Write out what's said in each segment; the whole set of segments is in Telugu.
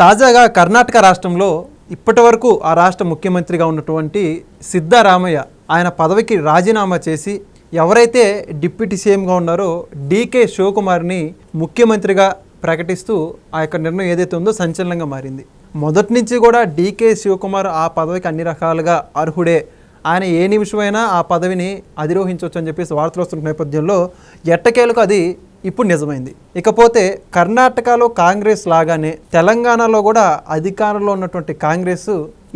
తాజాగా కర్ణాటక రాష్ట్రంలో ఇప్పటివరకు ఆ రాష్ట్ర ముఖ్యమంత్రిగా ఉన్నటువంటి సిద్ధరామయ్య ఆయన పదవికి రాజీనామా చేసి ఎవరైతే డిప్యూటీ సీఎంగా ఉన్నారో డీకే శివకుమార్ని ముఖ్యమంత్రిగా ప్రకటిస్తూ ఆ యొక్క నిర్ణయం ఏదైతే ఉందో సంచలనంగా మారింది. మొదటి నుంచి కూడా డీకే శివకుమార్ ఆ పదవికి అన్ని రకాలుగా అర్హుడే, ఆయన ఏ నిమిషమైనా ఆ పదవిని అధిరోహించవచ్చు అని చెప్పేసి వార్తలు వస్తున్న నేపథ్యంలో ఎట్టకేలకు అది ఇప్పుడు నిజమైంది. ఇకపోతే కర్ణాటకలో కాంగ్రెస్ లాగానే తెలంగాణలో కూడా అధికారంలో ఉన్నటువంటి కాంగ్రెస్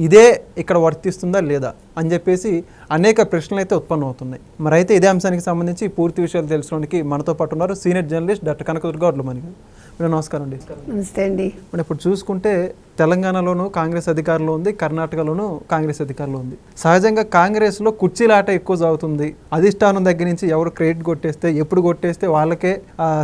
ఇదే ఇక్కడ వర్తిస్తుందా లేదా అని చెప్పేసి అనేక ప్రశ్నలు అయితే ఉత్పన్నమవుతున్నాయి. మరి అయితే ఇదే అంశానికి సంబంధించి పూర్తి విషయాలు తెలుసుకోవడానికి మనతో పాటు ఉన్నారు senior journalist doctor Kanakadurga Vadlamani గారు. మేడం నమస్కారం అండి. నమస్తే అండి. మనం ఇప్పుడు చూసుకుంటే తెలంగాణలోనూ కాంగ్రెస్ అధికారంలో ఉంది, కర్ణాటకలోనూ కాంగ్రెస్ అధికారంలో ఉంది. సహజంగా కాంగ్రెస్లో కుర్చీలాట ఎక్కువ సాగుతుంది. అధిష్టానం దగ్గర నుంచి ఎవరు క్రెడిట్ కొట్టేస్తే ఎప్పుడు కొట్టేస్తే వాళ్ళకే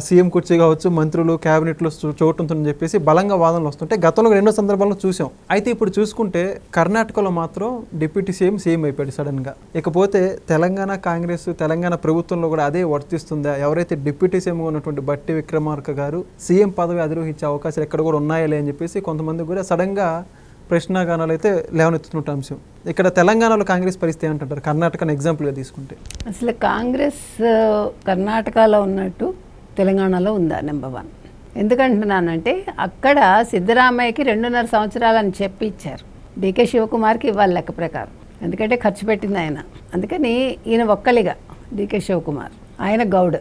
సీఎం కుర్చీ కావచ్చు, మంత్రులు క్యాబినెట్లో చోటు ఉంటుందని చెప్పేసి బలంగా వాదనలు వస్తుంటే గతంలో ఎన్నో సందర్భాల్లో చూసాం. అయితే ఇప్పుడు చూసుకుంటే కర్ణాటకలో మాత్రం డిప్యూటీ సీఎం అయిపోయాడు సడన్గా. ఇకపోతే తెలంగాణ కాంగ్రెస్ తెలంగాణ ప్రభుత్వంలో కూడా అదే వర్తిస్తుందా? ఎవరైతే డిప్యూటీ సీఎంగా ఉన్నటువంటి బట్టి విక్రమార్క గారు సీఎం పదవి అధిరోహించే అవకాశాలు ఎక్కడ కూడా ఉన్నాయా అని చెప్పేసి కొంతమంది కూడా సడన్గా ప్రశ్నాగానాలు అయితే లేవనెత్తుతున్న అంశం. ఇక్కడ తెలంగాణలో కాంగ్రెస్ పరిస్థితి ఏమంటారు, కర్ణాటకను ఎగ్జాంపుల్గా తీసుకుంటే? అసలు కాంగ్రెస్ కర్ణాటకలో ఉన్నట్టు తెలంగాణలో ఉందా? నెంబర్ 1. ఎందుకంటున్నానంటే అక్కడ సిద్ధరామయ్యకి 2.5 సంవత్సరాలని చెప్పి ఇచ్చారు, డీకే శివకుమార్కి ఇవ్వాలి లెక్క ప్రకారం. ఎందుకంటే ఖర్చు పెట్టింది ఆయన. అందుకని ఈయన ఒక్కలిగా డీకే శివకుమార్, ఆయన గౌడ్.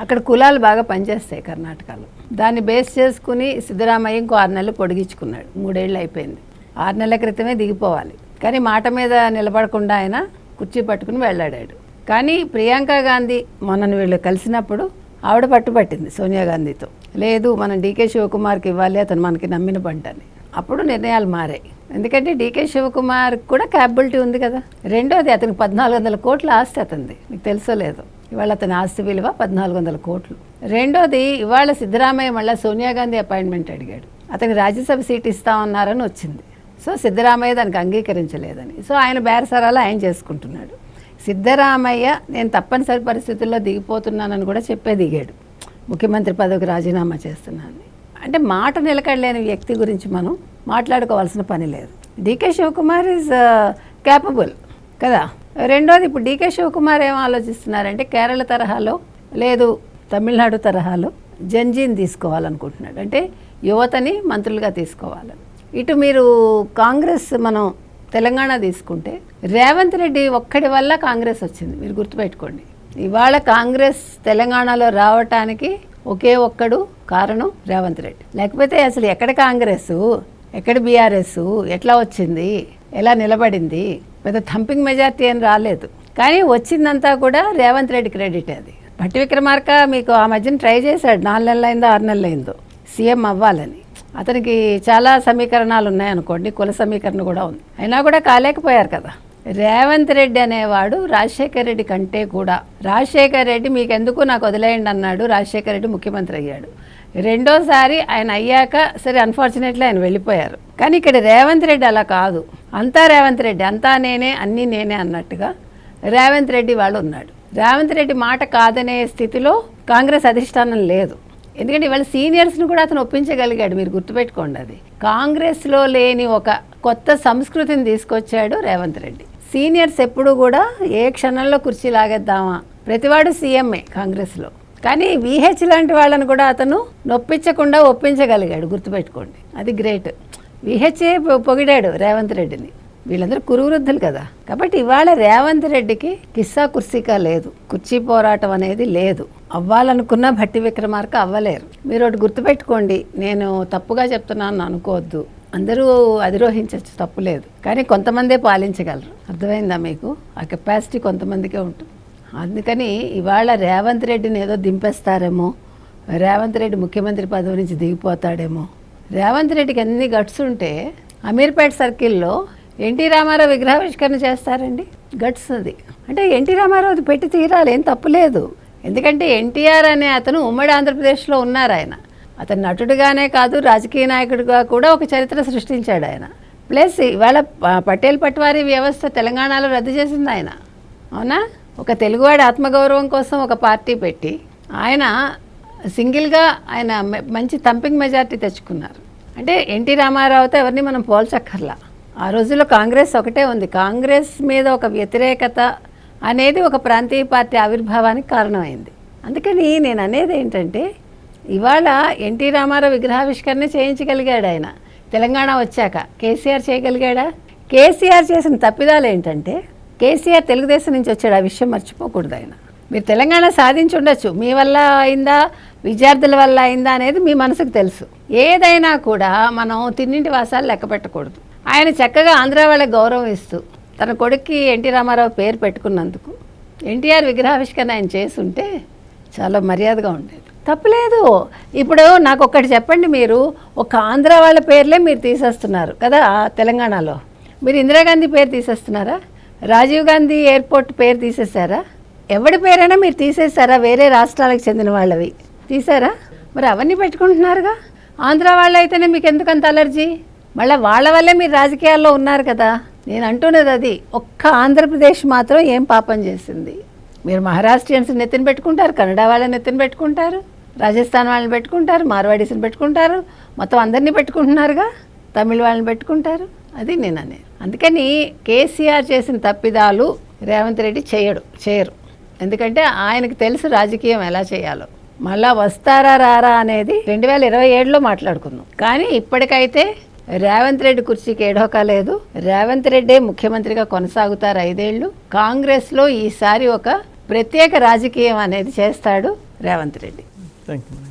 అక్కడ కులాలు బాగా పనిచేస్తాయి కర్ణాటకలో. దాన్ని బేస్ చేసుకుని సిద్ధరామయ్య ఇంకో 6 నెలలు పొడిగించుకున్నాడు. 3 ఏళ్ళు అయిపోయింది. 6 నెలల క్రితమే దిగిపోవాలి. కానీ మాట మీద నిలబడకుండా ఆయన కుర్చీ పట్టుకుని వెళ్ళాడాడు. కానీ ప్రియాంక గాంధీ మొన్న వీళ్ళు కలిసినప్పుడు ఆవిడ పట్టుబట్టింది సోనియా గాంధీతో, లేదు మనం డీకే శివకుమార్కి ఇవ్వాలి, అతను మనకి నమ్మిన పంటని. అప్పుడు నిర్ణయాలు మారాయి. ఎందుకంటే డీకే శివకుమార్ కూడా క్యాపబిలిటీ ఉంది కదా. రెండోది, అతనికి 1400 కోట్ల ఆస్తి అతనిది, మీకు తెలుసో లేదో. ఇవాళ అతని ఆస్తి విలువ 1400 కోట్లు. రెండోది, ఇవాళ సిద్ధరామయ్య మళ్ళీ సోనియా గాంధీ అపాయింట్మెంట్ అడిగాడు. అతనికి రాజ్యసభ సీట్ ఇస్తామన్నారని వచ్చింది. సో సిద్ధరామయ్య దానికి అంగీకరించలేదని, సో ఆయన బేరసారాలు ఆయన చేసుకుంటున్నాడు. సిద్ధరామయ్య నేను తప్పనిసరి పరిస్థితుల్లో దిగిపోతున్నానని కూడా చెప్పే దిగాడు, ముఖ్యమంత్రి పదవికి రాజీనామా చేస్తున్నాను. అంటే మాట నిలకడలేని వ్యక్తి గురించి మనం మాట్లాడుకోవాల్సిన పని లేదు. డీకే శివకుమార్ ఈజ్ క్యాపబుల్ కదా. రెండోది, ఇప్పుడు డీకే శివకుమార్ ఏం ఆలోచిస్తున్నారంటే కేరళ తరహాలో లేదు తమిళనాడు తరహాలో జంజీని తీసుకోవాలనుకుంటున్నాడు. అంటే యువతని మంత్రులుగా తీసుకోవాలని. ఇటు మీరు కాంగ్రెస్ మనం తెలంగాణ తీసుకుంటే రేవంత్ రెడ్డి ఒక్కడి వల్ల కాంగ్రెస్ వచ్చింది, మీరు గుర్తుపెట్టుకోండి. ఇవాళ కాంగ్రెస్ తెలంగాణలో రావటానికి ఒకే ఒక్కడు కారణం రేవంత్ రెడ్డి. లేకపోతే అసలు ఎక్కడ కాంగ్రెస్, ఎక్కడ బీఆర్ఎస్, ఎట్లా వచ్చింది, ఎలా నిలబడింది? పెద్ద థంపింగ్ మెజార్టీ అని రాలేదు. కానీ వచ్చిందంతా కూడా రేవంత్ రెడ్డి క్రెడిట్. అది భట్టి విక్రమార్క మీకు ఆ మధ్యన ట్రై చేశాడు, 4 నెలలైందో 6 నెలలైందో సీఎం అవ్వాలని. అతనికి చాలా సమీకరణాలు ఉన్నాయనుకోండి, కుల సమీకరణ కూడా ఉంది, అయినా కూడా కాలేకపోయారు కదా. రేవంత్ రెడ్డి అనేవాడు రాజశేఖర్ రెడ్డి కంటే కూడా, రాజశేఖర్ రెడ్డి మీకెందుకు నాకు వదిలేయండి అన్నాడు, రాజశేఖర్ రెడ్డి ముఖ్యమంత్రి అయ్యాడు. రెండోసారి ఆయన అయ్యాక సరే అన్ఫార్చునేట్లీ ఆయన వెళ్ళిపోయారు. కానీ ఇక్కడ రేవంత్ రెడ్డి అలా కాదు, అంతా రేవంత్ రెడ్డి, అంతా నేనే అన్నీ నేనే అన్నట్టుగా రేవంత్ రెడ్డి వాళ్ళు ఉన్నాడు. రేవంత్ రెడ్డి మాట కాదనే స్థితిలో కాంగ్రెస్ అధిష్టానం లేదు. ఎందుకంటే ఇవాళ సీనియర్స్ని కూడా అతను ఒప్పించగలిగాడు, మీరు గుర్తుపెట్టుకోండి. అది కాంగ్రెస్లో లేని ఒక కొత్త సంస్కృతిని తీసుకొచ్చాడు రేవంత్ రెడ్డి. సీనియర్స్ ఎప్పుడు కూడా ఏ క్షణంలో కుర్చీ లాగేద్దామా, ప్రతివాడు సీఎంఏ కాంగ్రెస్లో. కానీ విహెచ్ లాంటి వాళ్ళని కూడా అతను నొప్పించకుండా ఒప్పించగలిగాడు, గుర్తుపెట్టుకోండి. అది గ్రేట్. విహెచ్ఏ పొగిడాడు రేవంత్ రెడ్డిని. వీళ్ళందరూ కురువృద్ధులు కదా. కాబట్టి ఇవాళ రేవంత్ రెడ్డికి కిస్సా కుర్సీకా లేదు, కుర్చీ పోరాటం అనేది లేదు. అవ్వాలనుకున్న భట్టి విక్రమార్క అవ్వలేరు. మీరు ఒకటి గుర్తుపెట్టుకోండి, నేను తప్పుగా చెప్తున్నాను అనుకోవద్దు, అందరూ అధిరోహించవచ్చు, తప్పులేదు. కానీ కొంతమందే పాలించగలరు, అర్థమైందా మీకు? ఆ కెపాసిటీ కొంతమందికే ఉంటుంది. అందుకని ఇవాళ రేవంత్ రెడ్డిని ఏదో దింపేస్తారేమో, రేవంత్ రెడ్డి ముఖ్యమంత్రి పదవి నుంచి దిగిపోతాడేమో. రేవంత్ రెడ్డికి ఎన్ని గట్స్ ఉంటే అమీర్పేట సర్కిల్లో ఎన్టీ రామారావు విగ్రహావిష్కరణ చేస్తారండి. గట్స్ అది. అంటే ఎన్టీ రామారావు పెట్టి తీరాలి, ఏం తప్పులేదు. ఎందుకంటే ఎన్టీఆర్ అనే అతను ఉమ్మడి ఆంధ్రప్రదేశ్లో ఉన్నారు. ఆయన అతను నటుడుగానే కాదు, రాజకీయ నాయకుడిగా కూడా ఒక చరిత్ర సృష్టించాడు ఆయన. ప్లస్ ఇవాళ పటేల్ పట్వారీ వ్యవస్థ తెలంగాణలో రద్దు చేసింది ఆయన, అవునా? ఒక తెలుగువాడి ఆత్మగౌరవం కోసం ఒక పార్టీ పెట్టి ఆయన సింగిల్గా ఆయన మంచి థంపింగ్ మెజార్టీ తెచ్చుకున్నారు. అంటే ఎన్టీ రామారావుతో ఎవరిని మనం పోల్చక్కర్లా. ఆ రోజుల్లో కాంగ్రెస్ ఒకటే ఉంది. కాంగ్రెస్ మీద ఒక వ్యతిరేకత అనేది ఒక ప్రాంతీయ పార్టీ ఆవిర్భావానికి కారణమైంది. అందుకని నేను అనేది ఏంటంటే, ఇవాళ ఎన్టీ రామారావు విగ్రహావిష్కరణ చేయించగలిగాడు ఆయన. తెలంగాణ వచ్చాక కేసీఆర్ చేయగలిగాడా? కేసీఆర్ చేసిన తప్పిదాలు ఏంటంటే, కేసీఆర్ తెలుగుదేశం నుంచి వచ్చాడు, ఆ విషయం మర్చిపోకూడదు ఆయన. మీరు తెలంగాణ సాధించి ఉండొచ్చు, మీ వల్ల అయిందా విద్యార్థుల వల్ల అయిందా అనేది మీ మనసుకు తెలుసు. ఏదైనా కూడా మనం తిన్నింటి వాసాలు లెక్క పెట్టకూడదు. ఆయన చక్కగా ఆంధ్ర వాళ్ళకి గౌరవం ఇస్తూ తన కొడుక్కి ఎన్టీ రామారావు పేరు పెట్టుకున్నందుకు ఎన్టీఆర్ విగ్రహావిష్కరణ ఆయన చేసుంటే చాలా మర్యాదగా ఉండేది. తప్పులేదు. ఇప్పుడు నాకు ఒక్కటి చెప్పండి, మీరు ఒక ఆంధ్ర వాళ్ళ పేర్లే మీరు తీసేస్తున్నారు కదా తెలంగాణలో. మీరు ఇందిరాగాంధీ పేరు తీసేస్తున్నారా? రాజీవ్ గాంధీ ఎయిర్పోర్ట్ పేరు తీసేశారా? ఎవడి పేరైనా మీరు తీసేశారా? వేరే రాష్ట్రాలకు చెందిన వాళ్ళవి తీసారా? మరి అవన్నీ పెట్టుకుంటున్నారుగా. ఆంధ్ర వాళ్ళు అయితేనే మీకు ఎందుకంత అలర్జీ? మళ్ళీ వాళ్ళ వల్లే మీరు రాజకీయాల్లో ఉన్నారు కదా. నేను అంటున్నది అది. ఒక్క ఆంధ్రప్రదేశ్ మాత్రం ఏం పాపం చేసింది? మీరు మహారాష్ట్రియన్స్ నెత్తిన పెట్టుకుంటారు, కన్నడ వాళ్ళని నెత్తిన పెట్టుకుంటారు, రాజస్థాన్ వాళ్ళని పెట్టుకుంటారు, మార్వాడీస్ని పెట్టుకుంటారు, మొత్తం అందరినీ పెట్టుకుంటున్నారుగా, తమిళ వాళ్ళని పెట్టుకుంటారు. అది నేను అనేది. అందుకని కేసీఆర్ చేసిన తప్పిదాలు రేవంత్ రెడ్డి చేయరు. ఎందుకంటే ఆయనకు తెలుసు రాజకీయం ఎలా చేయాలో. మళ్ళా వస్తారా రారా అనేది 2027లో మాట్లాడుకుందాం. కానీ ఇప్పటికైతే రేవంత్ రెడ్డి కుర్చీకి ఏడోకా లేదు. రేవంత్ రెడ్డే ముఖ్యమంత్రిగా కొనసాగుతారు 5 ఏళ్ళు. కాంగ్రెస్లో ఈసారి ఒక ప్రత్యేక రాజకీయం అనేది చేస్తాడు రేవంత్ రెడ్డి. Thank you.